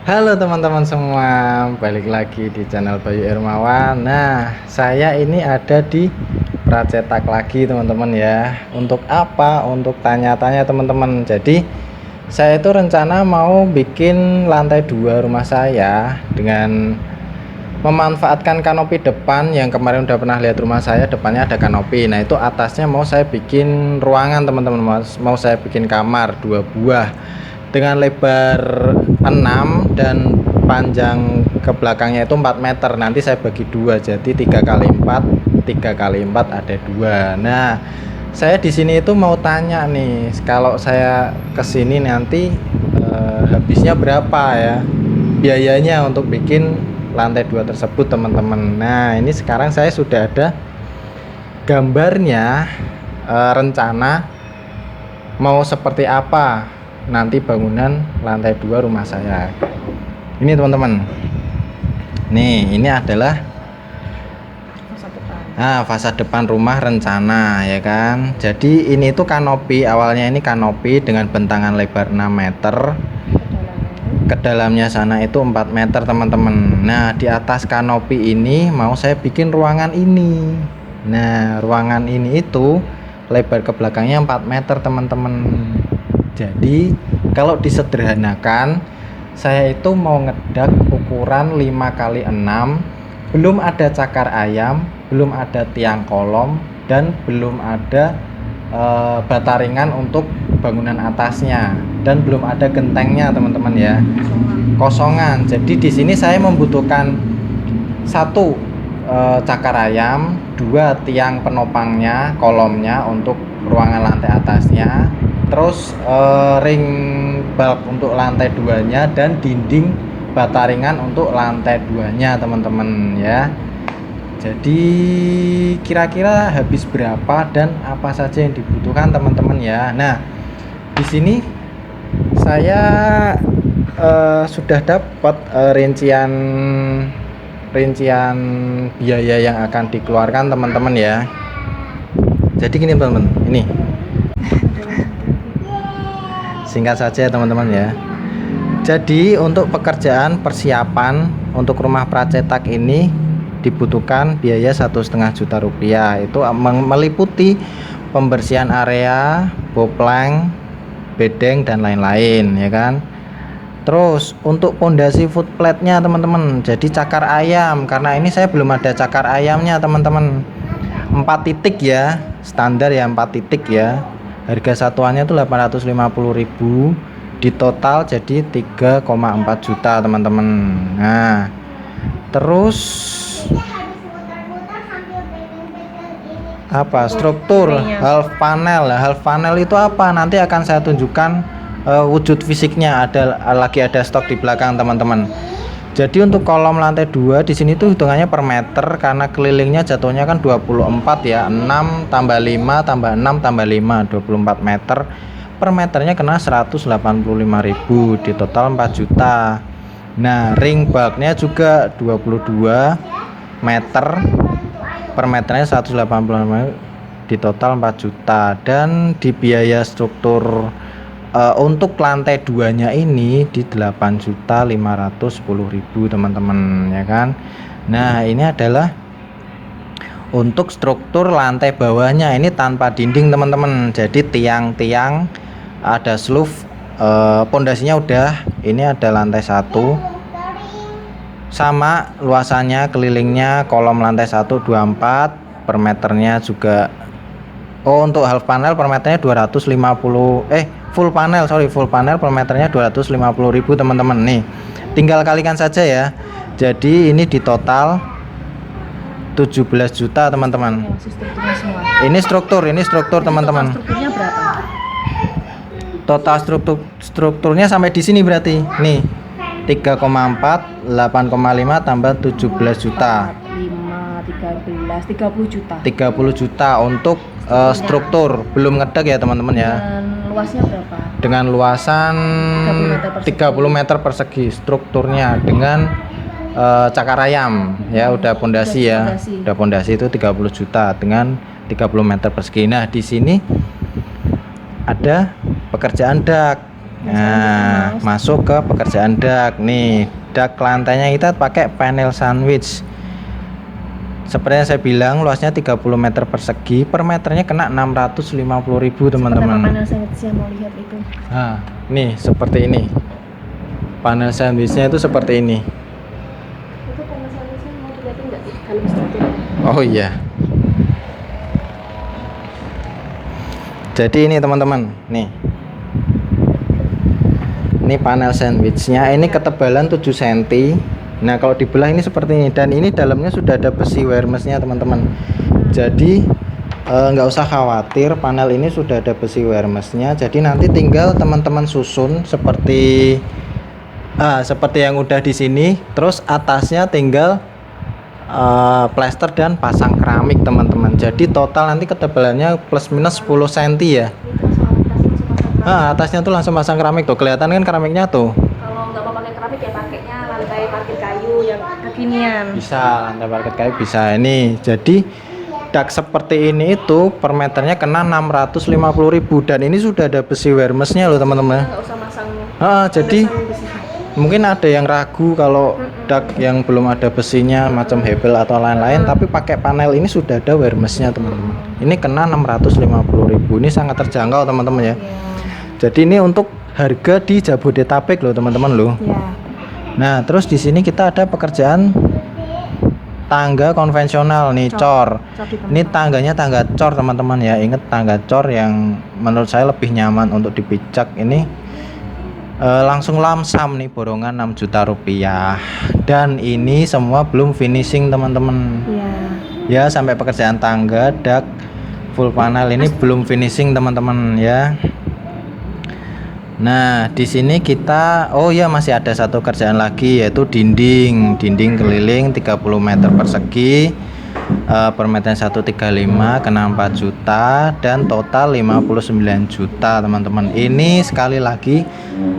Halo teman-teman semua, balik lagi di channel Bayu Hermawan. Nah, saya ini ada di Pracetak lagi teman-teman ya. Untuk apa? Untuk tanya-tanya teman-teman. Jadi saya itu rencana mau bikin lantai 2 rumah saya dengan memanfaatkan kanopi depan. Yang kemarin udah pernah lihat rumah saya, depannya ada kanopi. Nah, itu atasnya mau saya bikin ruangan teman-teman. Mau saya bikin kamar 2 buah dengan lebar 6 dan panjang ke belakangnya itu 4 meter. Nanti saya bagi dua, jadi 3 kali 4 ada 2. Nah, saya di sini itu mau tanya nih, kalau saya kesini nanti habisnya berapa ya biayanya untuk bikin lantai 2 tersebut teman-teman. Nah, ini sekarang saya sudah ada gambarnya, rencana mau seperti apa nanti bangunan lantai 2 rumah saya. Ini teman-teman, nih ini adalah fasad depan rumah rencana ya kan. Jadi ini tuh kanopi, awalnya ini kanopi dengan bentangan lebar 6 meter, ke dalamnya sana itu 4 meter teman-teman. Nah, di atas kanopi ini mau saya bikin ruangan ini. Nah, ruangan ini itu lebar ke belakangnya 4 meter teman-teman. Jadi kalau disederhanakan, saya itu mau ngedak ukuran 5 kali 6, belum ada cakar ayam, belum ada tiang kolom, dan belum ada bata ringan untuk bangunan atasnya, dan belum ada gentengnya teman-teman ya, kosongan. Jadi di sini saya membutuhkan 1 cakar ayam, 2 tiang penopangnya, kolomnya untuk ruangan lantai atasnya, terus ring bulb untuk lantai 2-nya, dan dinding bata ringan untuk lantai 2-nya teman-teman ya. Jadi kira-kira habis berapa dan apa saja yang dibutuhkan teman-teman ya. Nah, di sini saya sudah dapat rincian biaya yang akan dikeluarkan teman-teman ya. Jadi gini teman-teman, ini singkat saja teman-teman ya. Jadi untuk pekerjaan persiapan untuk rumah pracetak ini dibutuhkan biaya 1,5 juta rupiah. Itu meliputi pembersihan area, boplang, bedeng, dan lain-lain ya kan. Terus untuk pondasi footplate-nya teman-teman, jadi cakar ayam, karena ini saya belum ada cakar ayamnya teman-teman. 4 titik ya, standar ya, 4 titik ya. Harga satuannya itu 850.000, di total jadi 3,4 juta teman-teman. Nah, terus apa, struktur half panel. Half panel itu apa, nanti akan saya tunjukkan wujud fisiknya. Ada stok di belakang teman-teman. Jadi untuk kolom lantai 2 di sini tuh hitungannya per meter, karena kelilingnya jatuhnya kan 24 ya, 6 tambah 5 tambah 6 tambah 5, 24 meter. Per meternya kena 185.000, di total 4 juta. Nah, ring bulbnya juga 22 meter, per meternya 185, di total 4 juta. Dan di biaya struktur untuk lantai 2-nya ini di 8.510.000 teman-teman ya kan. Nah, ini adalah untuk struktur lantai bawahnya, ini tanpa dinding teman-teman. Jadi tiang-tiang ada sloof, pondasinya udah, ini ada lantai 1 sama luasannya, kelilingnya kolom lantai 1 24, per meternya juga. Untuk half panel per meternya 250, full panel per meternya 250.000 teman-teman. Nih, tinggal kalikan saja ya. Jadi ini di total 17 juta teman-teman. Ini struktur teman-teman. Strukturnya berapa? Total strukturnya sampai di sini berarti nih 3,4, 8,5 tambah 17 juta. 5, 13, 30 juta. 30 juta untuk struktur, belum ngedak ya teman-teman ya. Dan luasnya berapa? Dengan luasan 30 meter persegi strukturnya, dengan cakar ayam ya, udah pondasi ya. Udah pondasi itu 30 juta dengan 30 meter persegi. Nah, di sini ada pekerjaan dak. Nah, masuk ke pekerjaan dak. Nih, dak lantainya kita pakai panel sandwich. Seperti yang saya bilang, luasnya 30 meter persegi, per meternya kena 650.000 teman-teman. Panel sandwich yang mau lihat itu. Nah, nih seperti ini. Panel sandwichnya itu seperti ini. Itu panel sandwichnya mau dilihatin nggak dalam strukturnya? Oh iya. Jadi ini teman-teman, nih. Ini panel sandwichnya, ini ketebalan 7 cm. Nah kalau dibelah ini seperti ini, dan ini dalamnya sudah ada besi wire meshnya teman-teman. Jadi nggak usah khawatir, panel ini sudah ada besi wire meshnya. Jadi nanti tinggal teman-teman susun seperti yang udah di sini. Terus atasnya tinggal plester dan pasang keramik teman-teman. Jadi total nanti ketebalannya plus minus 10 cm ya. Atasnya tuh langsung pasang keramik tuh, kelihatan kan keramiknya tuh. Kalau nggak mau pakai keramik ya pakainya lantai parkir kayu yang kekinian. Bisa, lantai parkir kayu bisa. Ini jadi dak seperti ini itu per meternya kena 650.000, dan ini sudah ada besi wire meshnya loh teman-teman. Nggak usah masang. Jadi mungkin ada yang ragu kalau dak yang belum ada besinya macam hebel atau lain-lain, tapi pakai panel ini sudah ada wire meshnya teman-teman. Ini kena 650.000. Ini sangat terjangkau teman-teman ya. Jadi ini untuk harga di Jabodetabek loh teman-teman loh. Ya. Nah, terus di sini kita ada pekerjaan tangga konvensional nih, cor. Ini tangganya tangga cor teman-teman ya. Ingat tangga cor yang menurut saya lebih nyaman untuk dipijak. Ini langsung lamsam nih, borongan 6 juta rupiah. Dan ini semua belum finishing teman-teman. Ya, sampai pekerjaan tangga, dak, full panel ini belum finishing teman-teman ya. Nah, di sini kita masih ada satu kerjaan lagi, yaitu dinding keliling 30 meter persegi, per meter 135, kena 4 juta, dan total 59 juta teman-teman. Ini sekali lagi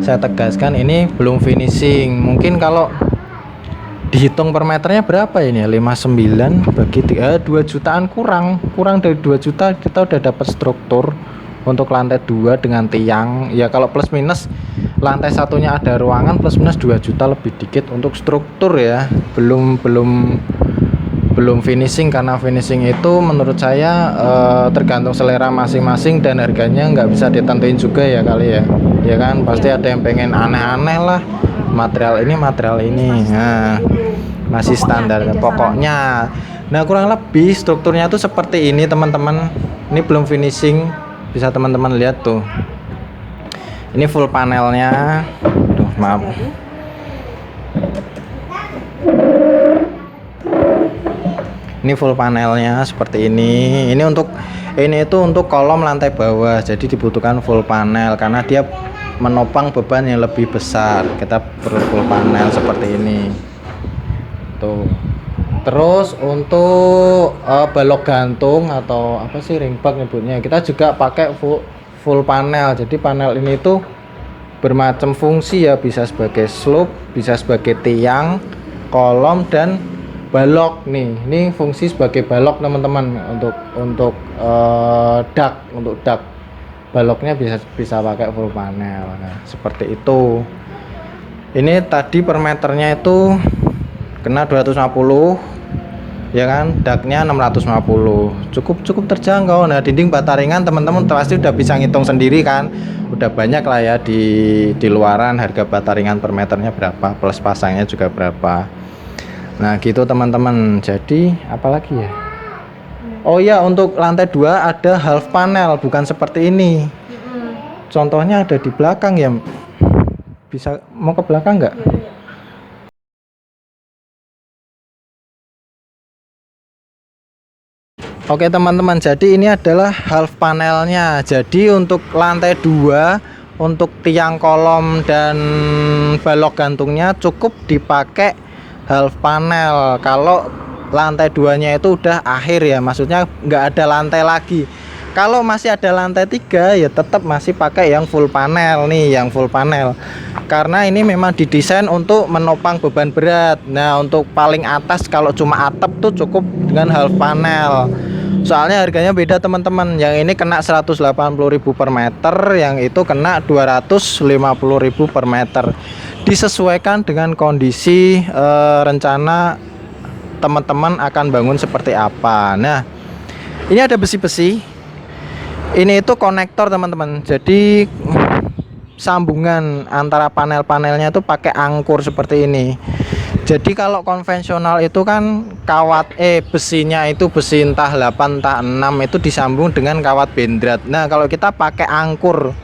saya tegaskan, ini belum finishing. Mungkin kalau dihitung per meternya berapa ini ya, 59 bagi 2 jutaan, kurang dari 2 juta kita udah dapat struktur untuk lantai 2 dengan tiang ya. Kalau plus minus lantai satunya ada ruangan, plus minus 2 juta lebih dikit untuk struktur ya. Belum finishing, karena finishing itu menurut saya tergantung selera masing-masing, dan harganya nggak bisa ditentuin juga ya kali ya kan. Pasti ada yang pengen aneh-aneh lah, material ini. Nah, masih standar pokoknya. Nah, kurang lebih strukturnya tuh seperti ini teman-teman. Ini belum finishing, bisa teman-teman lihat tuh. Ini full panelnya. Aduh, maaf. Ini full panelnya seperti ini. Ini itu untuk kolom lantai bawah. Jadi dibutuhkan full panel karena dia menopang beban yang lebih besar. Kita perlu full panel seperti ini. Tuh. Terus untuk balok gantung atau apa sih, ring bag nyebutnya, kita juga pakai full panel. Jadi panel ini tuh bermacam fungsi ya, bisa sebagai slope, bisa sebagai tiang, kolom, dan balok. Nih, ini fungsi sebagai balok teman-teman, untuk dak, baloknya bisa pakai full panel. Nah, seperti itu. Ini tadi per meternya itu kena 250 ya kan, daknya 650, cukup terjangkau. Nah, dinding bata ringan teman-teman pasti udah bisa ngitung sendiri kan, udah banyak lah ya di luaran harga bata ringan per meternya berapa, plus pasangnya juga berapa. Nah gitu teman-teman. Jadi apalagi ya, oh ya, untuk lantai 2 ada half panel, bukan seperti ini. Contohnya ada di belakang ya, bisa mau ke belakang nggak? Oke teman-teman, jadi ini adalah half panelnya. Jadi untuk lantai 2, untuk tiang, kolom, dan balok gantungnya cukup dipakai half panel. Kalau lantai 2-nya itu udah akhir ya, maksudnya nggak ada lantai lagi. Kalau masih ada lantai 3 ya tetap masih pakai yang full panel nih, yang full panel. Karena ini memang didesain untuk menopang beban berat. Nah, untuk paling atas kalau cuma atap tuh cukup dengan half panel. Soalnya harganya beda teman-teman. Yang ini kena 180.000 per meter, yang itu kena 250.000 per meter. Disesuaikan dengan kondisi rencana teman-teman akan bangun seperti apa. Nah, ini ada besi-besi. Ini itu konektor teman-teman. Jadi sambungan antara panel-panelnya itu pakai angkur seperti ini. Jadi kalau konvensional itu kan kawat besinya itu besi entah 8 entah 6 itu disambung dengan kawat bendrat. Nah, kalau kita pakai angkur,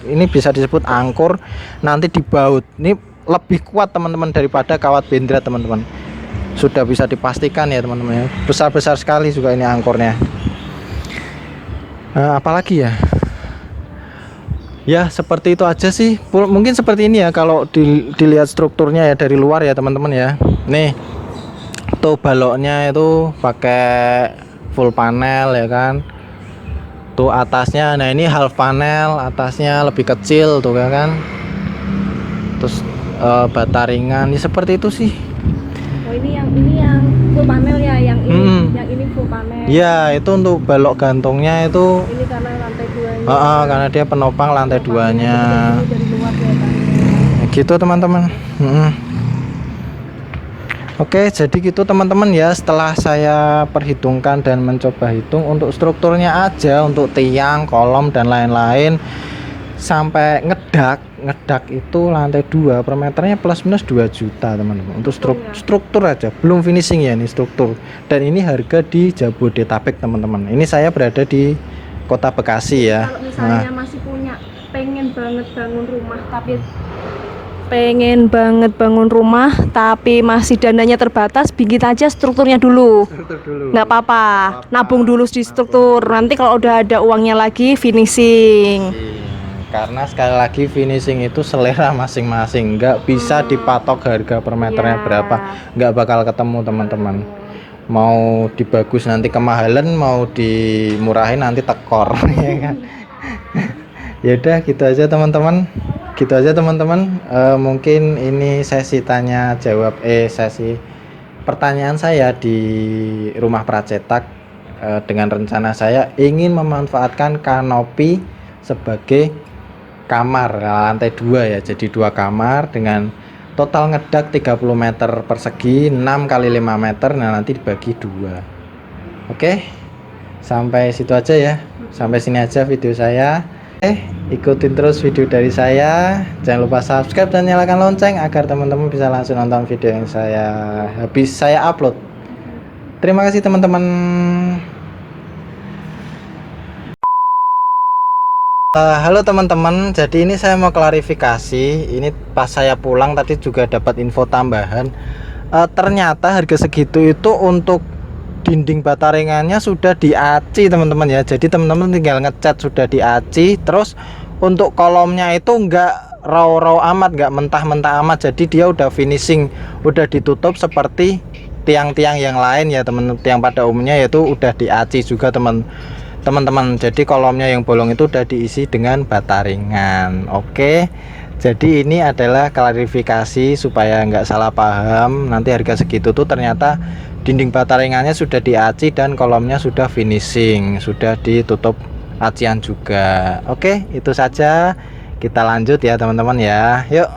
ini bisa disebut angkur, nanti dibaut. Ini lebih kuat teman-teman daripada kawat bendrat teman-teman. Sudah bisa dipastikan ya teman-teman ya. Besar-besar sekali juga ini angkurnya. Apalagi ya? Ya seperti itu aja sih. Mungkin seperti ini ya kalau dilihat strukturnya ya dari luar ya teman-teman ya. Nih tuh baloknya itu pakai full panel ya kan. Tuh atasnya, nah ini half panel, atasnya lebih kecil tuh ya kan. Terus bata ringan ya seperti itu sih. Oh ini yang full panel ya, yang ini full panel. Ya itu untuk balok gantungnya itu. Ini karena lantai 2-nya. Karena dia penopang lantai 2-nya. Dari luar kelihatannya. Gitu teman-teman. Oke, jadi gitu teman-teman ya. Setelah saya perhitungkan dan mencoba hitung untuk strukturnya aja, untuk tiang, kolom dan lain-lain, sampai ngedak itu lantai 2 per meternya plus minus 2 juta teman-teman. Untuk struktur aja, belum finishing ya ini struktur. Dan ini harga di Jabodetabek teman-teman. Ini saya berada di Kota Bekasi ya. Kalau misalnya masih punya pengen banget bangun rumah tapi masih dananya terbatas, bikin aja strukturnya dulu. Nggak apa-apa, nabung dulu di struktur. Nanti kalau udah ada uangnya lagi finishing. Karena sekali lagi finishing itu selera masing-masing, nggak bisa dipatok harga per meternya berapa, nggak bakal ketemu teman-teman. Mau dibagus nanti kemahalan, mau dimurahin nanti tekor ya kan. Ya udah gitu aja teman-teman. Mungkin ini sesi tanya jawab sesi pertanyaan saya di rumah pracetak. Dengan rencana saya ingin memanfaatkan kanopi sebagai kamar lantai 2 ya, jadi 2 kamar dengan total ngedak 30 meter persegi, 6 kali 5 meter. Nah nanti dibagi 2. Oke, sampai situ aja ya, sampai sini aja video saya. Ikutin terus video dari saya, jangan lupa subscribe dan nyalakan lonceng agar teman-teman bisa langsung nonton video yang habis saya upload. Terima kasih teman-teman. Halo teman-teman, jadi ini saya mau klarifikasi. Ini pas saya pulang tadi juga dapat info tambahan. Ternyata harga segitu itu untuk dinding bata ringannya sudah diaci teman-teman ya. Jadi teman-teman tinggal ngecat sudah diaci. Terus untuk kolomnya itu enggak raw amat, enggak mentah-mentah amat. Jadi dia udah finishing, udah ditutup seperti tiang-tiang yang lain ya teman-teman. Tiang pada umumnya yaitu udah diaci juga teman-teman. Jadi kolomnya yang bolong itu udah diisi dengan bata ringan. Oke. Jadi ini adalah klarifikasi supaya nggak salah paham. Nanti harga segitu tuh ternyata dinding bata ringannya sudah diaci dan kolomnya sudah finishing, sudah ditutup acian juga. Oke, itu saja. Kita lanjut ya teman-teman ya. Yuk.